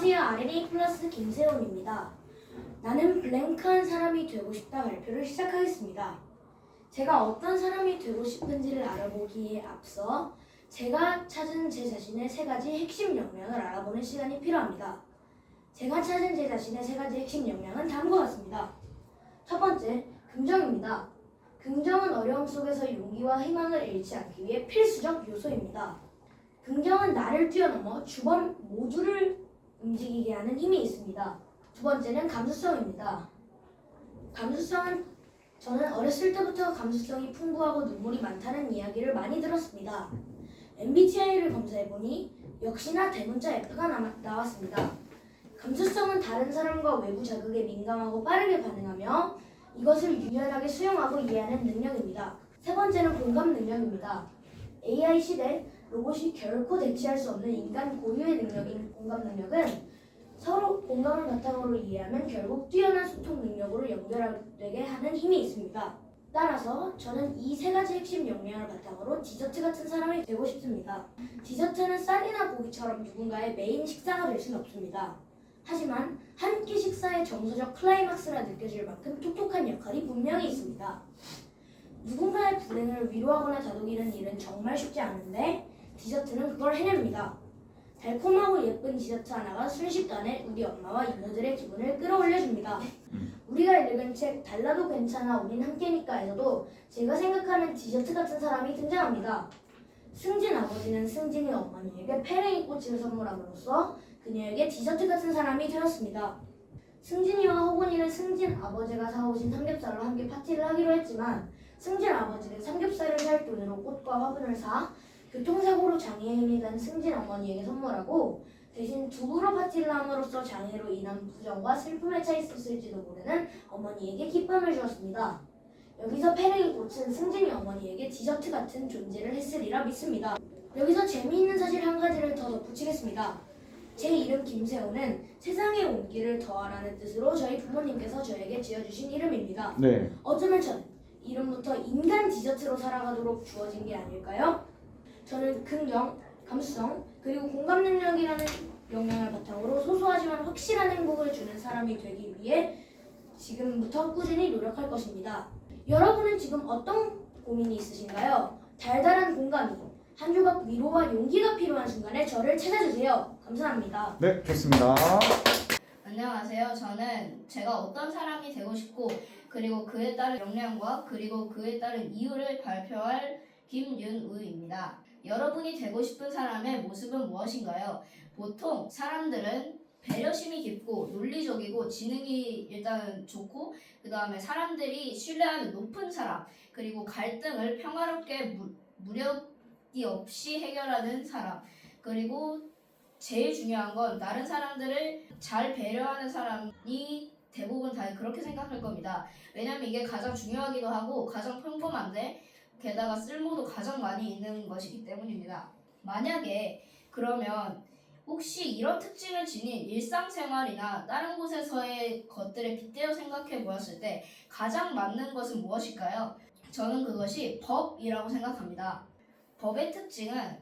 안녕하세요. RNA 플러스 김세원입니다. 나는 블랭크한 사람이 되고 싶다 발표를 시작하겠습니다. 제가 어떤 사람이 되고 싶은지를 알아보기에 앞서 제가 찾은 제 자신의 세 가지 핵심 역량을 알아보는 시간이 필요합니다. 제가 찾은 제 자신의 세 가지 핵심 역량은 다음과 같습니다. 첫 번째, 긍정입니다. 긍정은 어려움 속에서 용기와 희망을 잃지 않기 위해 필수적 요소입니다. 긍정은 나를 뛰어넘어 주변 모두를 움직이게 하는 힘이 있습니다. 두 번째는 감수성입니다. 저는 어렸을 때부터 감수성이 풍부하고 눈물이 많다는 이야기를 많이 들었습니다. MBTI를 검사해보니 역시나 대문자 F가 나왔습니다. 감수성은 다른 사람과 외부 자극에 민감하고 빠르게 반응하며 이것을 유연하게 수용하고 이해하는 능력입니다. 세 번째는 공감 능력입니다. AI 시대 로봇이 결코 대체할 수 없는 인간 고유의 능력인 공감 능력은 서로 공감을 바탕으로 이해하면 결국 뛰어난 소통 능력으로 연결되게 하는 힘이 있습니다. 따라서 저는 이 세 가지 핵심 역량을 바탕으로 디저트 같은 사람이 되고 싶습니다. 디저트는 쌀이나 고기처럼 누군가의 메인 식사가 될 수는 없습니다. 하지만 한 끼 식사의 정서적 클라이막스라 느껴질 만큼 톡톡한 역할이 분명히 있습니다. 누군가의 불행을 위로하거나 다독이는 일은 정말 쉽지 않은데 디저트는 그걸 해냅니다. 달콤하고 예쁜 디저트 하나가 순식간에 우리 엄마와 이모들의 기분을 끌어올려줍니다. 우리가 읽은 책 달라도 괜찮아 우린 함께니까에서도 제가 생각하는 디저트 같은 사람이 등장합니다. 승진 아버지는 승진이 어머니에게 페랭이 꽃을 선물함으로써 그녀에게 디저트 같은 사람이 되었습니다. 승진이와 호곤이는 승진 아버지가 사오신 삼겹살로 함께 파티를 하기로 했지만 승진 아버지는 삼겹살을 살 돈으로 꽃과 화분을 사 교통사고로 장애인이 된 승진 어머니에게 선물하고 대신 두부로 파티를 함으로써 장애로 인한 부정과 슬픔에 차 있었을지도 모르는 어머니에게 기쁨을 주었습니다. 여기서 페랭이 꽃은 승진이 어머니에게 디저트 같은 존재를 했으리라 믿습니다. 여기서 재미있는 사실 한 가지를 더 덧붙이겠습니다. 제 이름 김세호는 세상의 온기를 더하라는 뜻으로 저희 부모님께서 저에게 지어주신 이름입니다. 네. 어쩌면 저는 이름부터 인간 디저트로 살아가도록 주어진 게 아닐까요? 저는 긍정, 감수성, 그리고 공감 능력이라는 역량을 바탕으로 소소하지만 확실한 행복을 주는 사람이 되기 위해 지금부터 꾸준히 노력할 것입니다. 여러분은 지금 어떤 고민이 있으신가요? 달달한 공감이, 한 조각 위로와 용기가 필요한 순간에 저를 찾아주세요. 감사합니다. 네, 좋습니다. 안녕하세요. 저는 제가 어떤 사람이 되고 싶고 그리고 그에 따른 역량과 그리고 그에 따른 이유를 발표할 김윤우입니다. 여러분이 되고 싶은 사람의 모습은 무엇인가요? 보통 사람들은 배려심이 깊고 논리적이고 지능이 일단 좋고 그 다음에 사람들이 신뢰하는 높은 사람 그리고 갈등을 평화롭게 무력이 없이 해결하는 사람 그리고 제일 중요한 건 다른 사람들을 잘 배려하는 사람이 대부분 다 그렇게 생각할 겁니다. 왜냐면 이게 가장 중요하기도 하고 가장 평범한데 게다가 쓸모도 가장 많이 있는 것이기 때문입니다. 만약에 그러면 혹시 이런 특징을 지닌 일상생활이나 다른 곳에서의 것들에 빗대어 생각해 보았을 때 가장 맞는 것은 무엇일까요? 저는 그것이 법이라고 생각합니다. 법의 특징은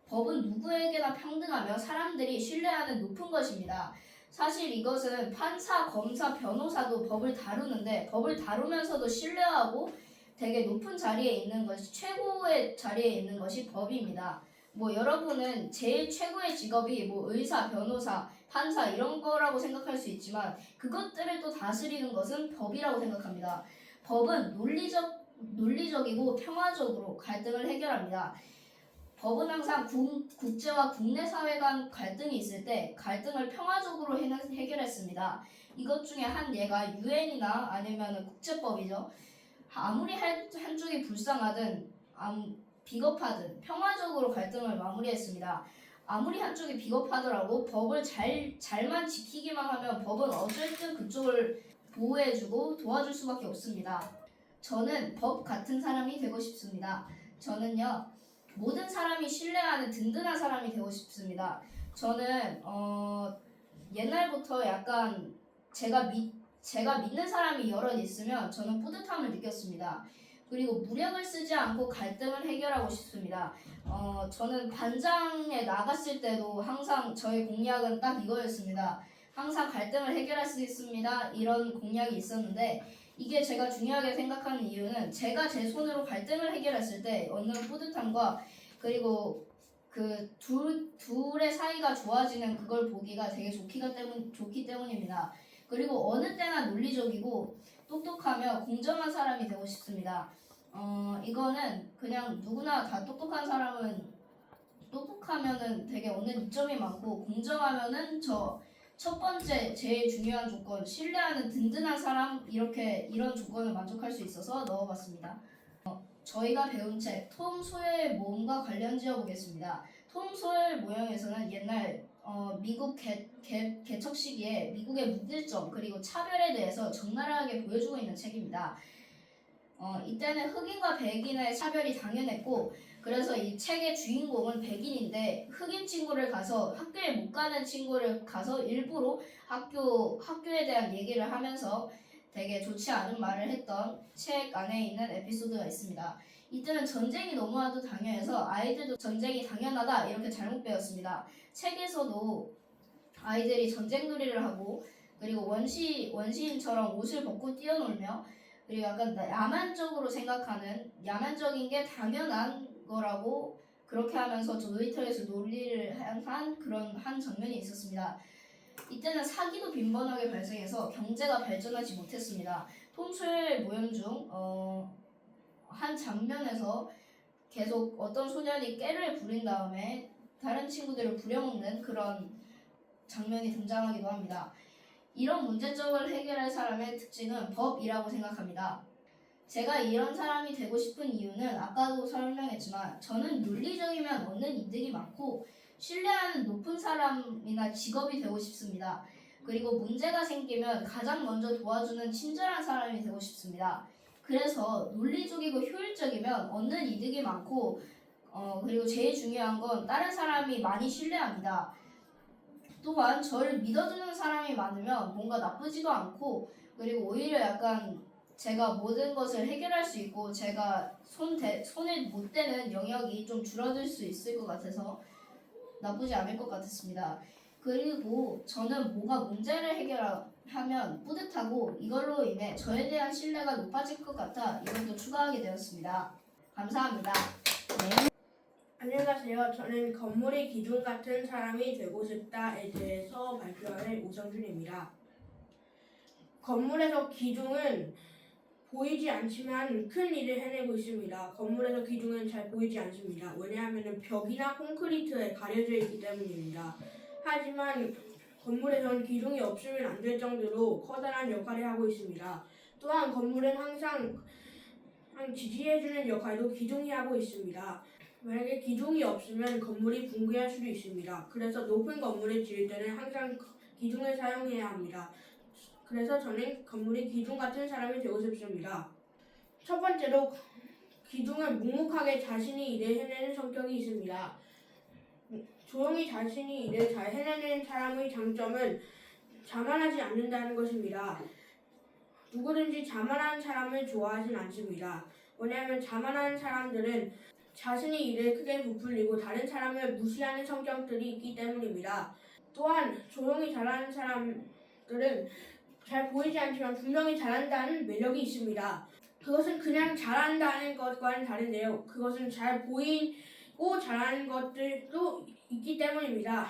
법은 누구에게나 평등하며 사람들이 신뢰하는 높은 것입니다. 사실 이것은 판사, 검사, 변호사도 법을 다루는데 법을 다루면서도 신뢰하고 되게 높은 자리에 있는 것이 최고의 자리에 있는 것이 법입니다. 여러분은 제일 최고의 직업이 의사, 변호사, 판사 이런 거라고 생각할 수 있지만 그것들을 또 다스리는 것은 법이라고 생각합니다. 법은 논리적이고 평화적으로 갈등을 해결합니다. 법은 항상 국제와 국내 사회 간 갈등이 있을 때 갈등을 평화적으로 해결했습니다. 이것 중에 한 예가 유엔이나 아니면 국제법이죠. 아무리 한쪽이 불쌍하든 비겁하든 평화적으로 갈등을 마무리했습니다. 아무리 한쪽이 비겁하더라도 법을 잘만 지키기만 하면 법은 어쨌든 그쪽을 보호해주고 도와줄 수밖에 없습니다. 저는 법 같은 사람이 되고 싶습니다. 저는요 모든 사람이 신뢰하는 든든한 사람이 되고 싶습니다. 저는 옛날부터 약간 제가 믿는 사람이 여럿 있으면 저는 뿌듯함을 느꼈습니다. 그리고 무력을 쓰지 않고 갈등을 해결하고 싶습니다. 저는 반장에 나갔을 때도 항상 저의 공약은 딱 이거였습니다. 항상 갈등을 해결할 수 있습니다. 이런 공약이 있었는데 이게 제가 중요하게 생각하는 이유는 제가 제 손으로 갈등을 해결했을 때 얻는 뿌듯함과 그리고 그 둘의 사이가 좋아지는 그걸 보기가 되게 좋기 때문입니다. 그리고 어느 때나 논리적이고 똑똑하며 공정한 사람이 되고 싶습니다. 이거는 그냥 누구나 다 똑똑하면은 되게 얻는 이점이 많고 공정하면은 첫 번째 제일 중요한 조건 신뢰하는 든든한 사람 이런 조건을 만족할 수 있어서 넣어봤습니다. 저희가 배운 책 톰 소여의 모험과 관련 지어보겠습니다. 톰 소여의 모형에서는 옛날 미국 개척 시기에 미국의 무질점 그리고 차별에 대해서 적나라하게 보여주고 있는 책입니다. 이때는 흑인과 백인의 차별이 당연했고 그래서 이 책의 주인공은 백인인데 흑인 친구를 가서 학교에 못 가는 친구를 가서 일부러 학교에 대한 얘기를 하면서 되게 좋지 않은 말을 했던 책 안에 있는 에피소드가 있습니다. 이때는 전쟁이 너무나도 당연해서 아이들도 전쟁이 당연하다 이렇게 잘못 배웠습니다. 책에서도 아이들이 전쟁놀이를 하고 그리고 원시인처럼 옷을 벗고 뛰어놀며 그리고 약간 야만적으로 생각하는 야만적인 게 당연한 거라고 그렇게 하면서 저 놀이터에서 놀이를 한 그런 한 장면이 있었습니다. 이때는 사기도 빈번하게 발생해서 경제가 발전하지 못했습니다. 톰 소여의 모형 중 한 장면에서 계속 어떤 소년이 깨를 부린 다음에 다른 친구들을 부려먹는 그런 장면이 등장하기도 합니다. 이런 문제점을 해결할 사람의 특징은 법이라고 생각합니다. 제가 이런 사람이 되고 싶은 이유는 아까도 설명했지만 저는 윤리적이면 얻는 이득이 많고 신뢰하는 높은 사람이나 직업이 되고 싶습니다. 그리고 문제가 생기면 가장 먼저 도와주는 친절한 사람이 되고 싶습니다. 그래서 논리적이고 효율적이면 얻는 이득이 많고 그리고 제일 중요한 건 다른 사람이 많이 신뢰합니다. 또한 저를 믿어주는 사람이 많으면 뭔가 나쁘지도 않고 그리고 오히려 약간 제가 모든 것을 해결할 수 있고 제가 손을 못 대는 영역이 좀 줄어들 수 있을 것 같아서 나쁘지 않을 것 같았습니다. 그리고 저는 뭔가 문제를 해결하면 뿌듯하고 이걸로 인해 저에 대한 신뢰가 높아질 것 같아 이것도 추가하게 되었습니다. 감사합니다. 안녕하세요. 저는 건물의 기둥 같은 사람이 되고 싶다에 대해서 발표할 오성준입니다. 건물에서 기둥은 보이지 않지만 큰 일을 해내고 있습니다. 건물에서 기둥은 잘 보이지 않습니다. 왜냐하면 벽이나 콘크리트에 가려져 있기 때문입니다. 하지만 건물에서는 기둥이 없으면 안 될 정도로 커다란 역할을 하고 있습니다. 또한 건물은 항상 지지해주는 역할도 기둥이 하고 있습니다. 만약에 기둥이 없으면 건물이 붕괴할 수도 있습니다. 그래서 높은 건물을 지을 때는 항상 기둥을 사용해야 합니다. 그래서 저는 건물이 기둥 같은 사람이 되고 싶습니다. 첫 번째로 기둥은 묵묵하게 자신이 일을 해내는 성격이 있습니다. 조용히 자신이 일을 잘 해내는 사람의 장점은 자만하지 않는다는 것입니다. 누구든지 자만한 사람을 좋아하진 않습니다. 왜냐하면 자만한 사람들은 자신이 일을 크게 부풀리고 다른 사람을 무시하는 성격들이 있기 때문입니다. 또한 조용히 잘하는 사람들은 잘 보이지 않지만 분명히 잘한다는 매력이 있습니다. 그것은 그냥 잘한다는 것과는 다른데요. 그것은 잘 보이고 잘하는 것들도 있기 때문입니다.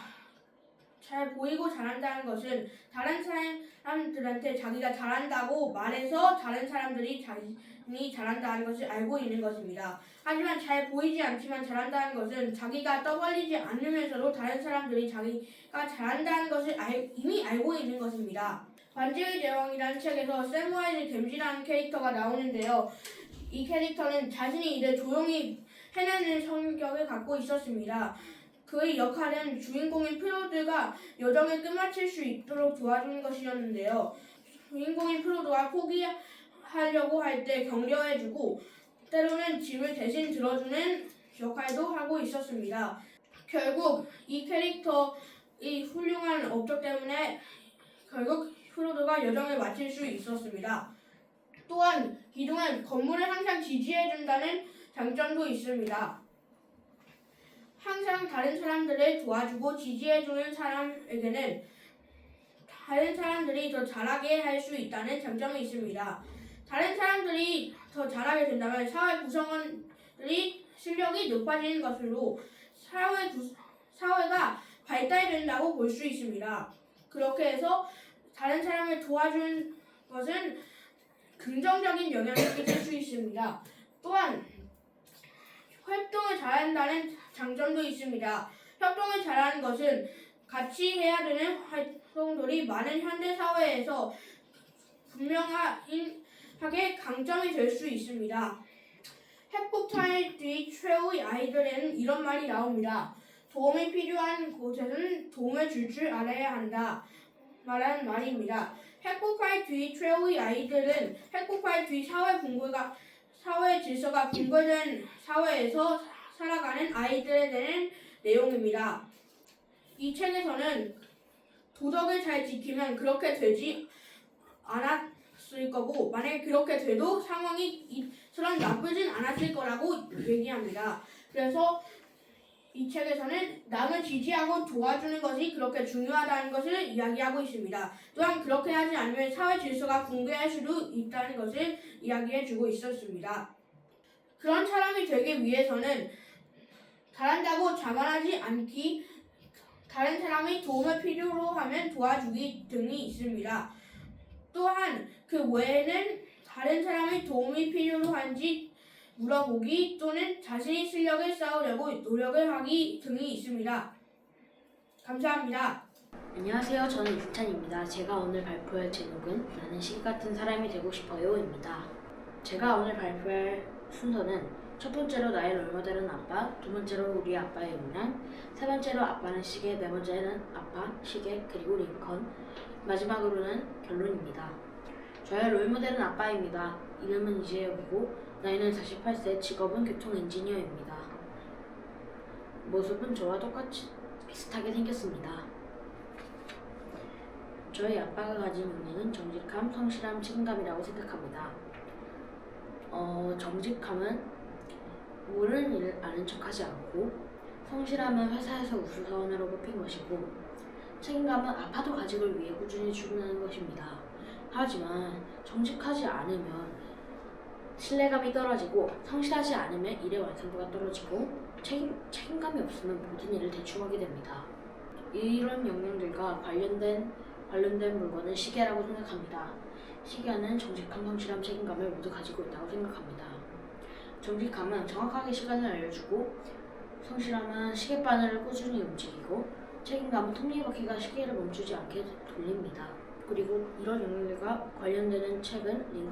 잘 보이고 잘한다는 것은 다른 사람들한테 자기가 잘한다고 말해서 다른 사람들이 자신이 잘한다는 것을 알고 있는 것입니다. 하지만 잘 보이지 않지만 잘한다는 것은 자기가 떠벌리지 않으면서도 다른 사람들이 자기가 잘한다는 것을 이미 알고 있는 것입니다. 반지의 제왕이라는 책에서 세무아이즈 댐지라는 캐릭터가 나오는데요. 이 캐릭터는 자신이 일을 조용히 해내는 성격을 갖고 있었습니다. 그의 역할은 주인공인 프로드가 여정을 끝마칠 수 있도록 도와주는 것이었는데요. 주인공인 프로드가 포기하려고 할 때 격려해주고 때로는 짐을 대신 들어주는 역할도 하고 있었습니다. 결국 이 캐릭터의 훌륭한 업적 때문에 결국 프로드가 여정을 마칠 수 있었습니다. 또한 기둥은 건물을 항상 지지해준다는 장점도 있습니다. 항상 다른 사람들을 도와주고 지지해주는 사람에게는 다른 사람들이 더 잘하게 할 수 있다는 장점이 있습니다. 다른 사람들이 더 잘하게 된다면 사회 구성원들이 실력이 높아지는 것으로 사회가 발달된다고 볼 수 있습니다. 그렇게 해서 다른 사람을 도와주는 것은 긍정적인 영향을 끼칠 수 있습니다. 또한 활동을 잘한다는 장점도 있습니다. 협동을 잘하는 것은 같이 해야 되는 활동들이 많은 현대 사회에서 분명하게 강점이 될 수 있습니다. 핵폭탄 뒤 최후의 아이들에는 이런 말이 나옵니다. 도움이 필요한 곳에서는 도움을 줄 알아야 한다. 말하는 말입니다. 핵폭발 뒤 최후의 아이들은 핵폭발 뒤 사회 질서가 붕괴된 사회에서 살아가는 아이들에 대한 내용입니다. 이 책에서는 도덕을 잘 지키면 그렇게 되지 않았을 거고 만약에 그렇게 돼도 상황이 이처럼 나쁘진 않았을 거라고 얘기합니다. 그래서 이 책에서는 남을 지지하고 도와주는 것이 그렇게 중요하다는 것을 이야기하고 있습니다. 또한 그렇게 하지 않으면 사회 질서가 붕괴할 수도 있다는 것을 이야기해주고 있었습니다. 그런 사람이 되기 위해서는 잘한다고 자만하지 않기, 다른 사람이 도움을 필요로 하면 도와주기 등이 있습니다. 또한 그 외에는 다른 사람이 도움이 필요로 한지 물어보기 또는 자신의 실력을 쌓으려고 노력을 하기 등이 있습니다. 감사합니다. 안녕하세요. 저는 이승찬입니다. 제가 오늘 발표할 제목은 나는 시계 같은 사람이 되고 싶어요입니다. 제가 오늘 발표할 순서는 첫 번째로 나의 롤모델은 아빠, 두 번째로 우리 아빠의 영향, 세 번째로 아빠는 시계, 네 번째는 아빠, 시계, 그리고 링컨, 마지막으로는 결론입니다. 저의 롤모델은 아빠입니다. 이름은 이재혁이고 나이는 48세, 직업은 교통 엔지니어입니다. 모습은 저와 똑같이 비슷하게 생겼습니다. 저희 아빠가 가진 능력은 정직함, 성실함, 책임감이라고 생각합니다. 정직함은 모르는 일을 아는 척하지 않고, 성실함은 회사에서 우수사원으로 뽑힌 것이고, 책임감은 아파도 가족을 위해 꾸준히 출근하는 것입니다. 하지만 정직하지 않으면 신뢰감이 떨어지고, 성실하지 않으면 일의 완성도가 떨어지고, 책임감이 없으면 모든 일을 대충하게 됩니다. 이런 영역들과 관련된 물건은 시계라고 생각합니다. 시계는 정직함, 성실함, 책임감을 모두 가지고 있다고 생각합니다. 정직함은 정확하게 시간을 알려주고, 성실함은 시계바늘을 꾸준히 움직이고, 책임감은 톱니바퀴가 시계를 멈추지 않게 돌립니다. 그리고 이런 영역들과 관련되는 책은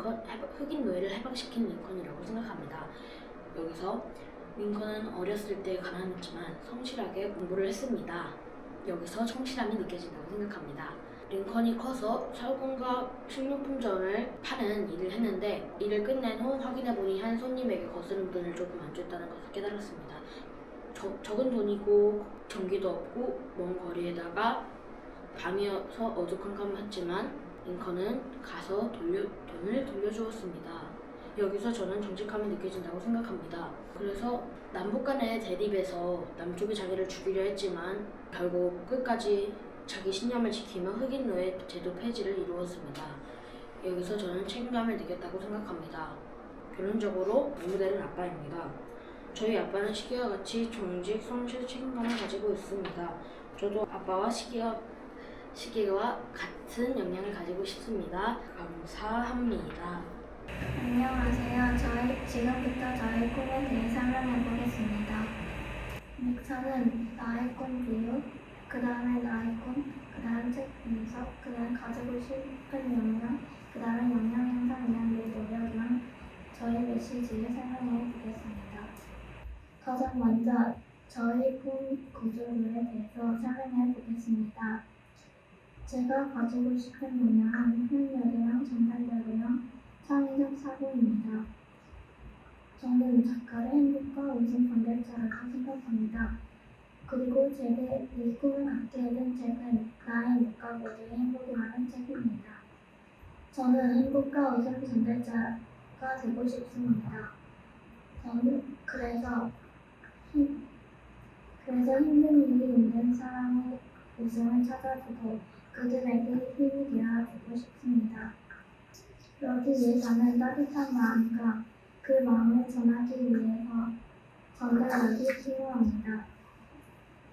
흑인 노예를 해방시킨 링컨이라고 생각합니다. 여기서 링컨은 어렸을 때 가난했지만 성실하게 공부를 했습니다. 여기서 성실함이 느껴진다고 생각합니다. 링컨이 커서 철공과 식료품점을 파는 일을 했는데 일을 끝낸 후 확인해보니 한 손님에게 거스름 돈을 조금 안 줬다는 것을 깨달았습니다. 적은 돈이고 전기도 없고 먼 거리에다가 밤이어서 어두컴컴했지만 링컨은 가서 돈을 돌려주었습니다. 여기서 저는 정직함이 느껴진다고 생각합니다. 그래서 남북 간의 대립에서 남쪽이 자기를 죽이려 했지만 결국 끝까지 자기 신념을 지키며 흑인 노예 제도 폐지를 이루었습니다. 여기서 저는 책임감을 느꼈다고 생각합니다. 결론적으로 롤모델은 아빠입니다. 저희 아빠는 시계와 같이 정직, 성실, 책임감을 가지고 있습니다. 저도 아빠와 시계와 같은 역량을 가지고 싶습니다. 감사합니다. 안녕하세요. 지금부터 저의 꿈에 대해 설명해 보겠습니다. 믹서는 나의 꿈 비유, 그 다음에 나의 꿈, 그 다음 책 분석, 그 다음 가지고 싶은 역량, 그 다음에 역량 향상 위한 내 노력이랑 저의 메시지를 설명해 보겠습니다. 가장 먼저 저의 꿈 구조물에 대해서 설명해 보겠습니다. 제가 가지고 싶은 역량은 협력이랑 전달력이랑 창의적 사고입니다. 저는 작가를 행복과 웃음 관계자라고 생각합니다. 그리고 제게 이 꿈을 갖게 된 책은 나의 목과 모두의 행복을 하는 책입니다. 저는 행복과 웃음 전달자가 되고 싶습니다. 저는 그래서 힘든 일이 있는 사람의 웃음을 찾아주고 그들에게 힘이 되어주고 싶습니다. 그러기 위해서는 따뜻한 마음과 그 마음을 전하기 위해서 전달력이 필요합니다.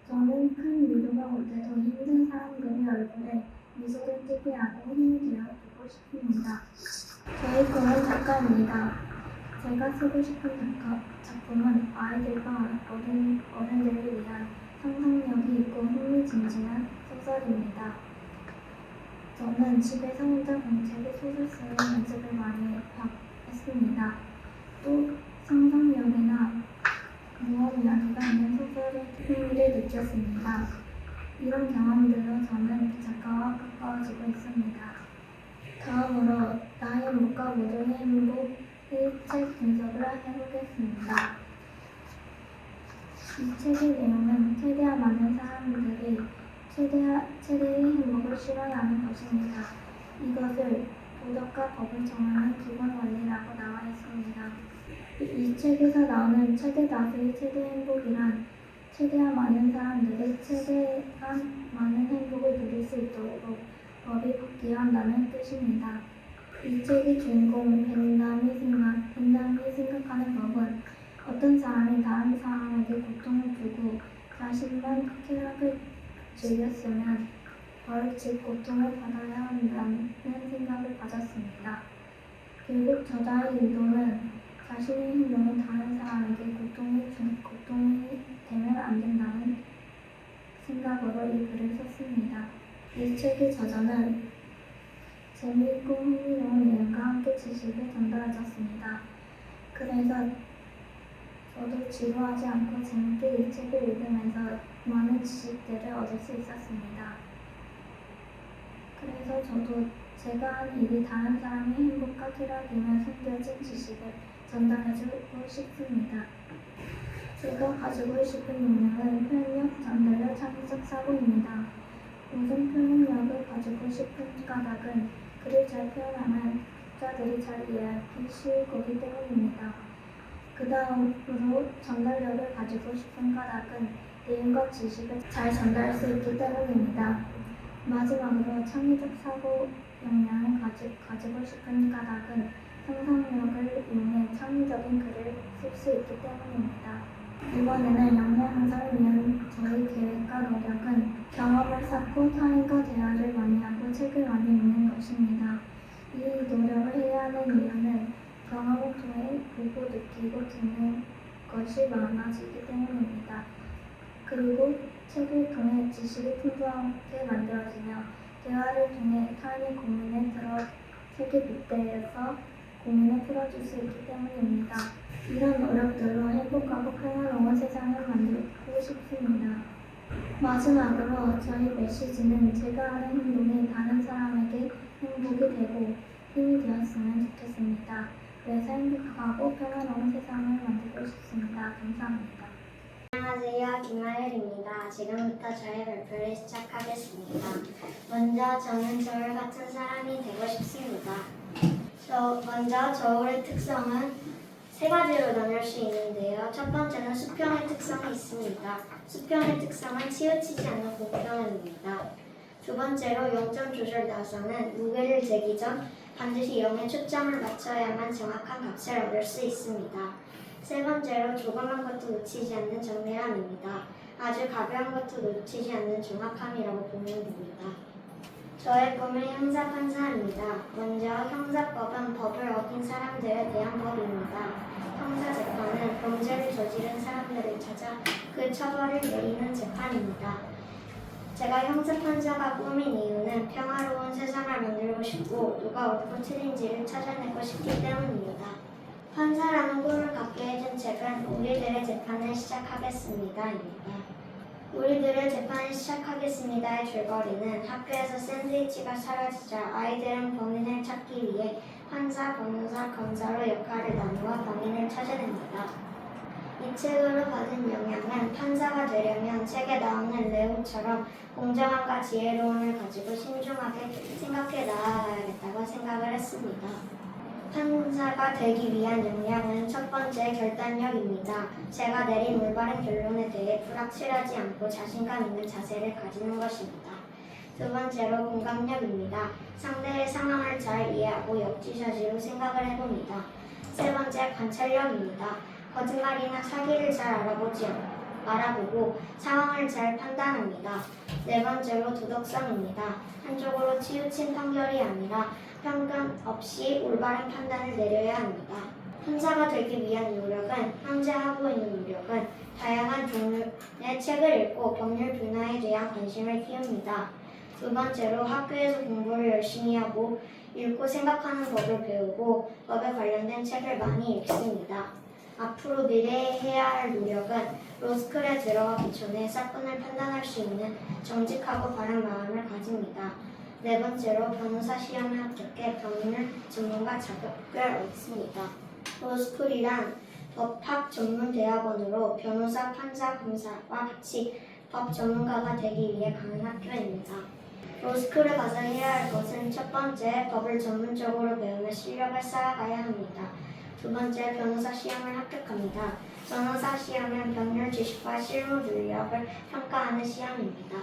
저는 큰 위로가 올 때도 힘든 사람들의 얼굴에 미소를 띠게 하고 힘이 되어주고 싶습니다. 저의 꿈은 작가입니다. 제가 쓰고 싶은 작품은 아이들과 어른들을 위한 상상력이 있고 흥미진진한 소설입니다. 저는 집에서 혼자 공책에 소설 쓰는 연습을 많이 했습니다. 또 상상력이나 무언 이야기가 있는 소설에 흥미를 느꼈습니다. 이런 경험들로 저는 작가와 가까워지고 있습니다. 다음으로 나의 행복과 모두의 행복의 책 분석을 해보겠습니다. 이 책의 내용은 최대한 많은 사람들이 최대의 행복을 실현하는 것입니다. 이것을 도덕과 법을 정하는 기본 원리라고 나와 있습니다. 이 책에서 나오는 최대 다수의 최대 행복이란 최대한 많은 사람들이 최대한 많은 행복을 누릴 수 있도록 법이 바뀌어한다는 뜻입니다. 이 책의 주인공 벤담이 생각하는 법은 어떤 사람이 다른 사람에게 고통을 주고 자신만 쾌락을 즐겼으면 즉 고통을 받아야 한다는 생각을 가졌습니다. 결국 저자의 의도는 자신의 행동이 다른 사람에게 고통이 되면 안 된다는 생각으로 이 글을 썼습니다. 이 책의 저자는 재미있고 흥미로운 내용과 함께 지식을 전달해줬습니다. 그래서 저도 지루하지 않고 재밌게 이 책을 읽으면서 많은 지식들을 얻을 수 있었습니다. 그래서 저도 제가 한 일이 다른 사람의 행복과 쾌락이며 숨겨진 지식을 전달해주고 싶습니다. 제가 가지고 싶은 능력은 표현력, 전달력, 창의적 사고입니다. 우선 표현력을 가지고 싶은 까닭은 글을 잘 표현하면 독자들이 잘 이해하기 쉬울 거기 때문입니다. 그 다음으로 전달력을 가지고 싶은 까닭은 내용과 지식을 잘 전달할 수 있기 때문입니다. 마지막으로 창의적 사고 역량을 가지고 싶은 까닭은 상상력을 이용해 창의적인 글을 쓸 수 있기 때문입니다. 이번에는 역량 향상을 위한 저의 계획과 노력은 경험을 쌓고 타인과 대화를 많이 하고 책을 많이 읽는 것입니다. 이 노력을 해야 하는 이유는 경험을 통해 보고 느끼고 듣는 것이 많아지기 때문입니다. 그리고 책을 통해 지식이 풍부하게 만들어지며 대화를 통해 타인의 고민에 들어 책에 빗대어서 고민을 풀어줄 수 있기 때문입니다. 이런 노력들로 행복하고 평화로운 세상을 만들고 싶습니다. 마지막으로 저희 메시지는 제가 하는 행동이 다른 사람에게 행복이 되고 힘이 되었으면 좋겠습니다. 그래서 행복하고 평화로운 세상을 만들고 싶습니다. 감사합니다. 안녕하세요. 김하율입니다. 지금부터 저의 발표를 시작하겠습니다. 먼저 저는 저울 같은 사람이 되고 싶습니다. 먼저 저울의 특성은 세 가지로 나눌 수 있는데요. 첫 번째는 수평의 특성이 있습니다. 수평의 특성은 치우치지 않는 공평함입니다. 두 번째로 0점 조절 나서는 무게를 재기 전 반드시 0에 초점을 맞춰야만 정확한 값을 얻을 수 있습니다. 세 번째로 조그만 것도 놓치지 않는 정밀함입니다. 아주 가벼운 것도 놓치지 않는 정확함이라고 보면 됩니다. 저의 꿈은 형사 판사입니다. 먼저 형사법은 법을 어긴 사람들에 대한 법입니다. 형사재판은 범죄를 저지른 사람들을 찾아 그 처벌을 내리는 재판입니다. 제가 형사판사가 꾸민 이유는 평화로운 세상을 만들고 싶고 누가 옳고 틀린지를 찾아내고 싶기 때문입니다. 판사라는 꿈을 갖게 해준 책은 우리들의 재판을 시작하겠습니다입니다. 우리들의 재판을 시작하겠습니다의 줄거리는 학교에서 샌드위치가 사라지자 아이들은 범인을 찾기 위해 판사, 변호사, 검사로 역할을 나누어 범인을 찾아냅니다. 이 책으로 받은 영향은 판사가 되려면 책에 나오는 레오처럼 공정함과 지혜로움을 가지고 신중하게 생각해 나아가야겠다는 있다고 생각을 했습니다. 판사가 되기 위한 역량은 첫 번째 결단력입니다. 제가 내린 올바른 결론에 대해 불확실하지 않고 자신감 있는 자세를 가지는 것입니다. 두 번째로 공감력입니다. 상대의 상황을 잘 이해하고 역지사지로 생각을 해봅니다. 세 번째 관찰력입니다. 거짓말이나 사기를 잘 알아보고 상황을 잘 판단합니다. 네 번째로 도덕성입니다. 한쪽으로 치우친 판결이 아니라 편견 없이 올바른 판단을 내려야 합니다. 판사가 되기 위한 노력은 현재 하고 있는 노력은 다양한 종류의 책을 읽고 법률 분야에 대한 관심을 키웁니다. 두 번째로 학교에서 공부를 열심히 하고 읽고 생각하는 법을 배우고 법에 관련된 책을 많이 읽습니다. 앞으로 미래에 해야 할 노력은 로스쿨에 들어가기 전에 사건을 판단할 수 있는 정직하고 바른 마음을 가집니다. 네 번째로 변호사 시험에 합격해 법률 전문가 자격을 얻습니다. 로스쿨이란 법학 전문 대학원으로 변호사, 판사, 검사와 같이 법 전문가가 되기 위해 가는 학교입니다. 로스쿨에 가서 해야 할 것은 첫 번째, 법을 전문적으로 배우며 실력을 쌓아가야 합니다. 두 번째, 변호사 시험을 합격합니다. 변호사 시험은 법률 지식과 실무 능력을 평가하는 시험입니다.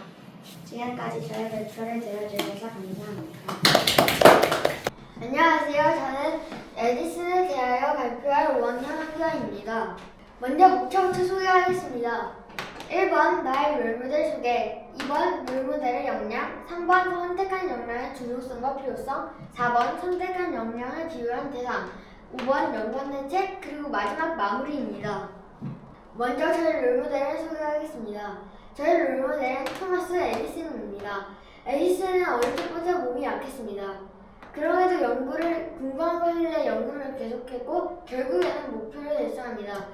지금까지 저의 발표를 들어주셔서 감사합니다. 안녕하세요. 저는 에디슨에 대하여 발표할 5학년 한규아입니다. 먼저 목차부터 소개하겠습니다. 1번 나의 롤모델 소개, 2번 롤모델의 역량, 3번 선택한 역량의 중요성과 필요성, 4번 선택한 역량을 비유한 대상, 5번 연관된 책, 그리고 마지막 마무리입니다. 먼저 저의 롤모델을 소개하겠습니다. 저의 롤모델은 토마스 에디슨입니다. 에디슨은 어릴 때부터 몸이 약했습니다. 그럼에도 공부한 것에 대해 연구를 계속했고 결국에는 목표를 달성합니다.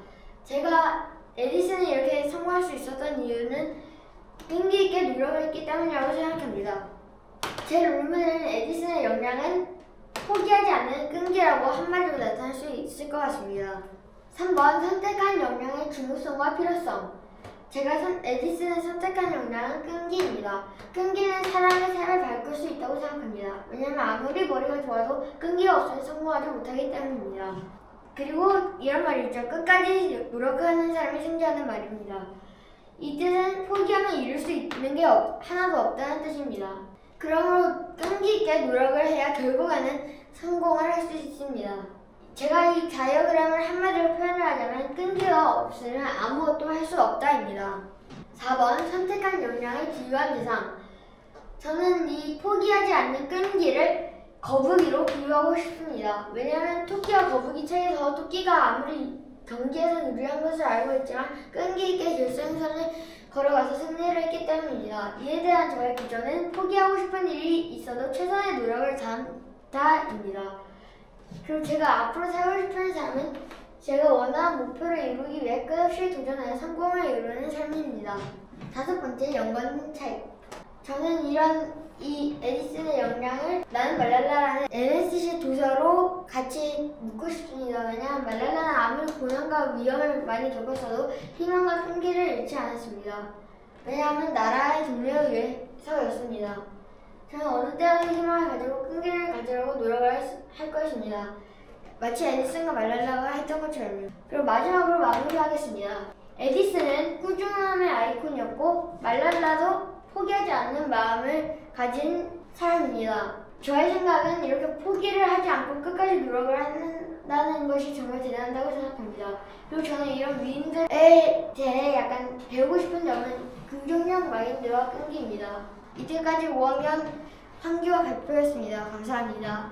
제가 에디슨이 이렇게 성공할 수 있었던 이유는 끈기 있게 노력을 했기 때문이라고 생각합니다. 제 롤모델인 에디슨의 역량은 포기하지 않는 끈기라고 한마디로 나타낼 수 있을 것 같습니다. 3번 선택한 역량의 중요성과 필요성. 제가 에디슨을 선택한 역량은 끈기입니다. 끈기는 사람의 삶을 바꿀 수 있다고 생각합니다. 왜냐하면 아무리 머리가 좋아도 끈기가 없으면 성공하지 못하기 때문입니다. 그리고 이런 말이 있죠. 끝까지 노력하는 사람이 승자하는 말입니다. 이 뜻은 포기하면 이룰 수 있는 게 하나도 없다는 뜻입니다. 그러므로 끈기 있게 노력을 해야 결국에는 성공을 할 수 있습니다. 제가 이 다이어그램을 한마디로 표현을 하자면 끈기가 없으면 아무것도 할 수 없다입니다. 4번 선택한 역량을 비유한 대상. 저는 이 포기하지 않는 끈기를 거북이로 비유하고 싶습니다. 왜냐하면 토끼와 거북이 책에서 토끼가 아무리 경기에서 유리한 것을 알고 있지만 끈기 있게 결승선을 걸어가서 승리를 했기 때문입니다. 이에 대한 저의 기조는 포기하고 싶은 일이 있어도 최선의 노력을 다한다입니다. 그리고 제가 앞으로 살고 싶은 삶은 제가 원하는 목표를 이루기 위해 끝없이 도전하여 성공을 이루는 삶입니다. 5번째, 연관된 책. 저는 이 에디슨의 역량을 나는 말랄라라는 NSC 도서로 같이 묻고 싶습니다. 왜냐하면 말랄라는 아무리 고난과 위험을 많이 겪었어도 희망과 끈기를 잃지 않았습니다. 왜냐하면 나라의 독립을 위해서였습니다. 저는 어느 때라도 희망을 가지고 끈기를 가지려고 노력을 할 것입니다. 마치 에디슨과 말랄라가 했던 것처럼요. 그리고 마지막으로 마무리하겠습니다. 에디슨은 꾸준함의 아이콘이었고 말랄라도 포기하지 않는 마음을 가진 사람입니다. 저의 생각은 이렇게 포기를 하지 않고 끝까지 노력을 한다는 것이 정말 대단하다고 생각합니다. 그리고 저는 이런 위인들에 대해 약간 배우고 싶은 점은 긍정적 마인드와 끈기입니다. 이때까지 5학년 한규아 발표였습니다. 감사합니다.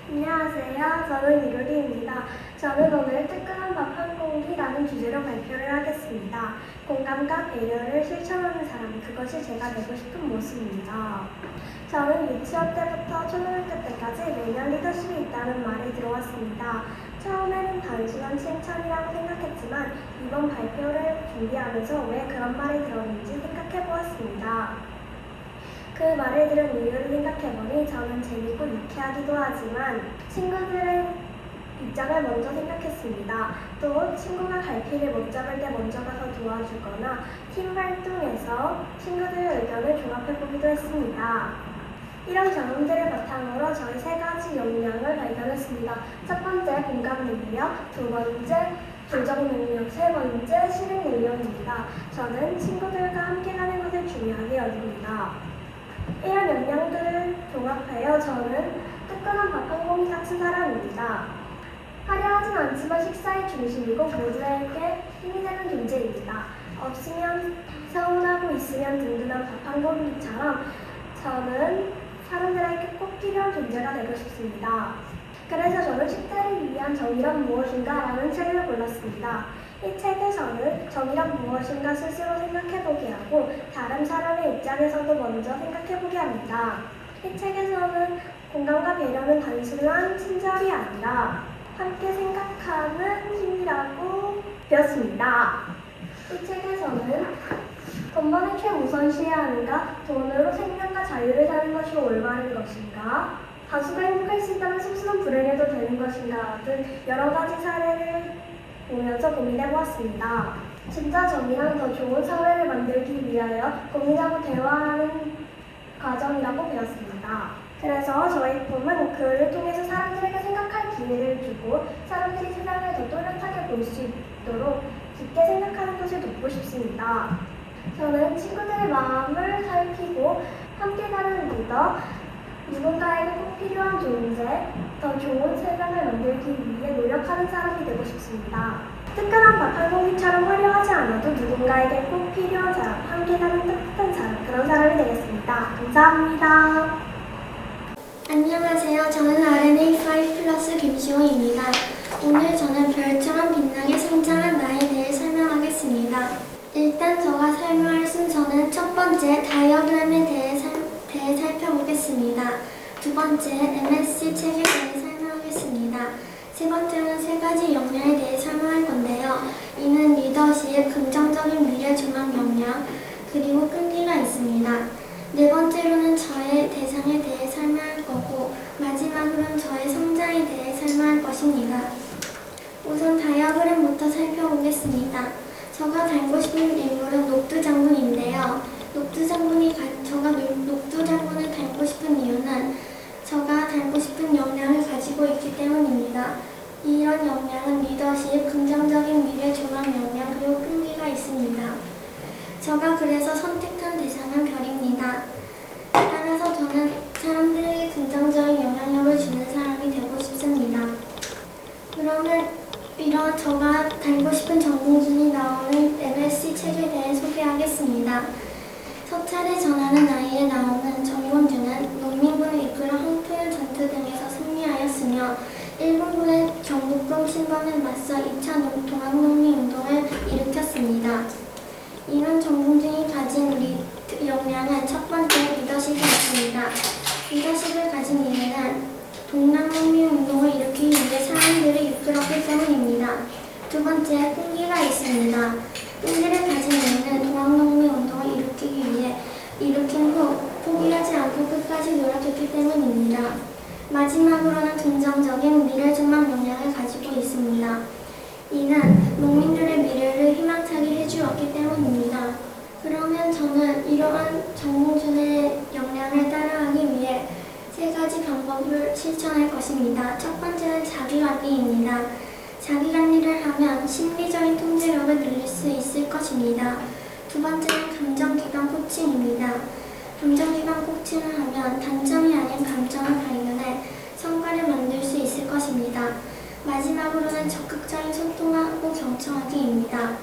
안녕하세요. 저는 이루리입니다. 저는 오늘 뜨끈한 밥 한 공기라는 주제로 발표를 하겠습니다. 공감과 배려를 실천하는 사람, 그것이 제가 되고 싶은 모습입니다. 저는 유치원 때부터 초등학교 때까지 매년 리더십이 있다는 말이 들어왔습니다. 처음에는 단순한 칭찬이라고 생각했지만 이번 발표를 준비하면서 왜 그런 말이 들었는지 생각해 보았습니다. 그 말을 들은 이유를 생각해보니 저는 재밌고 유쾌하기도 하지만 친구들의 입장을 먼저 생각했습니다. 또 친구가 갈 길을 못 잡을 때 먼저 가서 도와주거나 팀 활동에서 친구들의 의견을 종합해보기도 했습니다. 이런 경험들을 바탕으로 저희 세 가지 역량을 발견했습니다. 첫 번째, 공감 능력, 두 번째, 조정 능력, 세 번째, 실행 능력입니다. 저는 친구들과 함께 하는 것을 중요하게 여깁니다. 이런 역량들을 종합하여 저는 뜨끈한 밥 한 공기 같은 사람입니다. 화려하진 않지만 식사의 중심이고 모두에게 힘이 되는 존재입니다. 없으면 서운하고 있으면 든든한 밥 한 공기처럼 저는 사람들에게 꼭 필요한 존재가 되고 싶습니다. 그래서 저는 10대를 위한 정의란 무엇인가 라는 책을 골랐습니다. 이 책에서는 정의란 무엇인가 스스로 생각해보게 하고 다른 사람의 입장에서도 먼저 생각해보게 합니다. 이 책에서는 공감과 배려는 단순한 친절이 아니라 함께 생각하는 힘이라고 배웠습니다. 이 책에서는 돈 버는 최우선시해야 하는가? 돈으로 생명과 자유를 사는 것이 올바른 것인가? 다수가 행복할 수 있다면 소수는 불행해도 되는 것인가? 등 여러 가지 사례를 보면서 고민해보았습니다. 진짜 정의랑 더 좋은 사회를 만들기 위하여 고민하고 대화하는 과정이라고 배웠습니다. 그래서 저희 꿈은 글을 통해서 사람들에게 생각할 기회를 주고 사람들이 세상을 더 또렷하게 볼 수 있도록 깊게 생각하는 것을 돕고 싶습니다. 저는 친구들의 마음을 살피고 함께 가는 리더, 누군가에게 꼭 필요한 존재, 더 좋은 세상을 만들기 위해 노력하는 사람이 되고 싶습니다. 뜨끈한 밥 한 공기처럼 화려하지 않아도 누군가에게 꼭 필요한 사람, 함께 가는 따뜻한 사람, 그런 사람이 되겠습니다. 감사합니다. 안녕하세요. 저는 RNA5+ 김시호입니다. 오늘 저는 별처럼 빛나게 성장한 나에 대해 설명하겠습니다. 일단 저가 설명할 순서는 첫 번째 다이어그램에 대해 살펴보겠습니다. 두 번째 MSC 책에 대해 설명하겠습니다. 세 번째로는 세 가지 역량에 대해 설명할 건데요. 이는 리더십, 긍정적인 미래 조망 역량, 그리고 끈기가 있습니다. 네 번째로는 저의 대상에 대해 설명할 거고 마지막으로는 저의 성장에 대해 설명할 것입니다. 우선 다이어그램부터 살펴보겠습니다. 저가 닮고 싶은 인물은 녹두 장군인데요. 저가 녹두 장군을 닮고 싶은 이유는 저가 닮고 싶은 역량을 가지고 있기 때문입니다. 이런 역량은 리더십, 긍정적인 미래 조망 역량, 그리고 끈기가 있습니다. 저가 그래서 선택한 대상은 별입니다. 따라서 저는 사람들에게 긍정적인 영향력을 주는 사람이 되고 싶습니다. 그러면 이런 저가 닮고 싶은 정봉준이 나오는 MSC 책에 대해 소개하겠습니다. 서찰에 전하는 아이에 나오는 정봉준은 농민군을 이끌어 항토현 전투 등에서 승리하였으며 일본군의 경복궁 침범에 맞서 2차 동학농민운동을 일으켰습니다. 이런 정봉준이 가진 역량은 첫 번째 리더십이 있습니다. 리더십을 가진 이유는 동학농민운동을 일으키기 위해 사람들을 이끌었기 때문입니다. 두 번째, 끈기가 있습니다. 끈기를 가진 이유는 동학농민운동을 일으킨 후 포기하지 않고 끝까지 노력했기 때문입니다. 마지막으로는 긍정적인 미래조망 역량을 가지고 있습니다. 이는 농민들의 미래를 희망차게 해주었기 때문입니다. 그러면 저는 이러한 정봉준의 역량을 따라하기 위해 세 가지 방법을 실천할 것입니다. 첫 번째는 자기관리입니다. 자기관리를 하면 심리적인 통제력을 늘릴 수 있을 것입니다. 두 번째는 감정기반 코칭입니다. 감정기반 코칭을 하면 단점이 아닌 감정을 발견해 성과를 만들 수 있을 것입니다. 마지막으로는 적극적인 소통하고 경청하기입니다.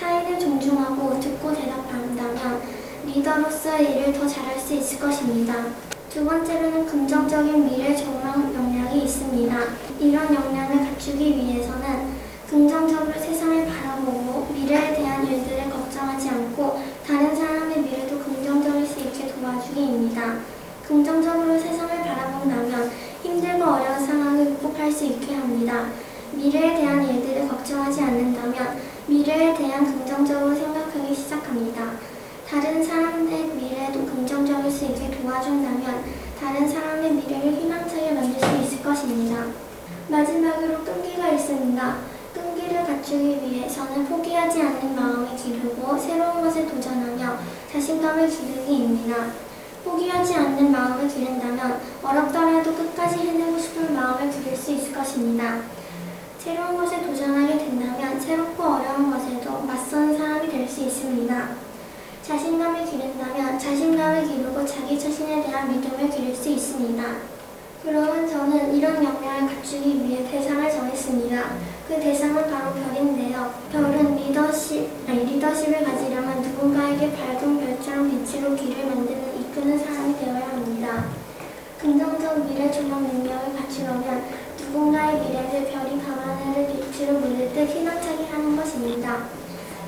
타인을 존중하고 듣고 대답한다면 리더로서의 일을 더 잘할 수 있을 것입니다. 두 번째로는 긍정적인 미래 조망 역량이 있습니다. 이런 역량을 갖추기 위해서는 긍정적으로 세상을 바라보고 미래에 대한 일들을 걱정하지 않고 다른 사람의 미래도 긍정적일 수 있게 도와주기입니다. 긍정적으로 세상을 바라본다면 힘들고 어려운 상황을 극복할 수 있게 합니다. 미래에 대한 일들을 걱정하지 않는다면 미래에 대한 긍정적으로 생각하기 시작합니다. 다른 사람의 미래도 긍정적일 수 있게 도와준다면 다른 사람의 미래를 희망차게 만들 수 있을 것입니다. 마지막으로 끈기가 있습니다. 끈기를 갖추기 위해서는 포기하지 않는 마음을 기르고 새로운 것에 도전하며 자신감을 기르기입니다. 포기하지 않는 마음을 기른다면 새로운 것에 도전하게 된다면 새롭고 어려운 것에도 맞서는 사람이 될 수 있습니다. 자신감을 기른다면 자신감을 기르고 자기 자신에 대한 믿음을 기를 수 있습니다. 그러면 저는 이런 역량을 갖추기 위해 대상을 정했습니다. 그 대상은 바로 별인데요. 별은 리더십을 가지려면 누군가에게 밝은 별처럼 빛으로 길을 만드는 이끄는 사람이 되어야 합니다. 긍정적 미래 조명 능력을 갖추려면 누군가의 미래를 별이 밤하늘을 빛으로 물릴 때 휘날차게 하는 것입니다.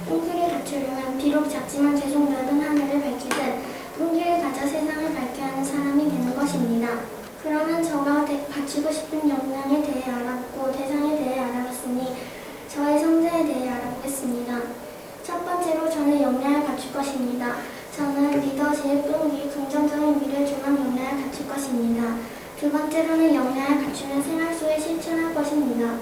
끈기를 갖추려면 비록 작지만 계속 넓은 하늘을 밝히듯 끈기를 가져 세상을 밝게 하는 사람이 되는 것입니다. 그러면 저가 갖추고 싶은 역량에 대해 알았고 대상에 대해 알아봤으니 저의 성재에 대해 알아보겠습니다. 첫 번째로 저는 역량을 갖출 것입니다. 저는 리더십, 끈기, 긍정적인 미래 조망 역량을 갖출 것입니다. 두 번째로는 역량을 갖추면 생활 속에 실천할 것입니다.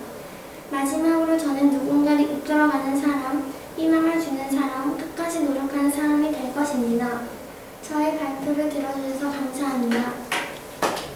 마지막으로 저는 누군가를 이끌어가는 사람, 희망을 주는 사람, 끝까지 노력하는 사람이 될 것입니다. 저의 발표를 들어주셔서 감사합니다.